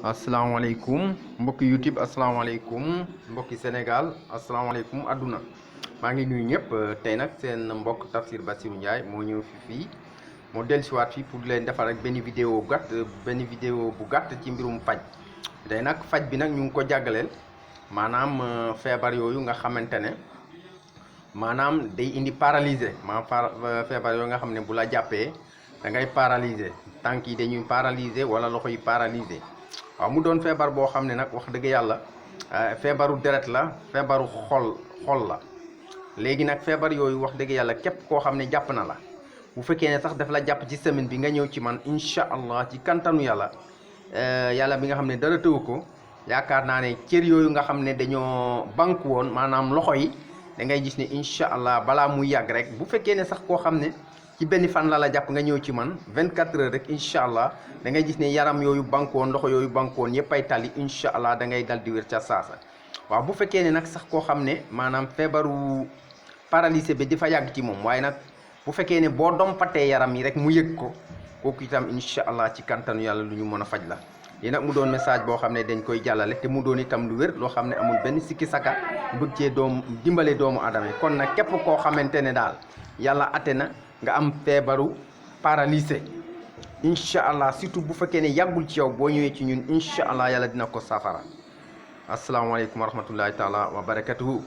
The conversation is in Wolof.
asalaamaaleykum mbokki YouTube asalaamaaleykum mbokki Sénégal asalaamaaleykum àdduna maa ngi nuyu ñëpp tey nag seen mbokk Tafsir Bassirou Ndiaye moo ñëw fii moo dellusiwaat fii pour leen defal rek benn vidéo bu gàtt ci mbirum faj. tey nag faj bi nag ñu ngi ko jàggaleel maanaam feebar yooyu nga xamante ne maanaam day indi paralysé feebar yooyu nga xam ne bu la jàppee da ngay paralysé tànk yi dañuy paralysé wala loxo yi paralysé. waaw mu doon feebar boo xam ne nag wax dëgg yàlla feebaru deret la feebaru xol la léegi nag feebar yooyu wax dëgg yàlla képp koo xam ne jàpp na la bu fekkee ne sax daf la jàpp ci semaine bi nga ñëw ci man incha allah ci kantanu yàlla yàlla bi nga xam ne dara tëwu ko yaakaar naa ne cër yooyu nga xam ne dañoo banku woon maanaam loxo yi da ngay gis ne incha allah balaa muy yàgg rek bu fekkee ne sax koo xam ne ci benn fan la jàpp nga ñëw ci man 24 heures rek incha allah da ngay gis ne yaram yooyu bankoon loxo yooyu bankoon yëpp ay tali incha allah da ngay dal di wér ca saasa. waaw bu fekkee ne nag sax koo xam ne maanaam feebaru paralysé bi dafa yàgg ci moom waaye nag bu fekkee ne boo dompatee yaram yi rek mu yëg ko kooku itam incha allah ci kantanu yàlla lu ñu mën a faj la. lii nag mu doon message boo xam ne dañ koy jàllale te mu doon itam lu wér loo xam ne amul benn sikki saka bëgg cee dimbale doomu aadama yi kon nag képp koo xamante ne daal yàlla ate na nga am feebaru paralysé incha allah surtout bu fekkee ne yàggul ci yow boo ñëwee ci ñun incha allah yàlla dina ko saafara asalaamaaleykum wa rahmatullahi taala wa barakatuhu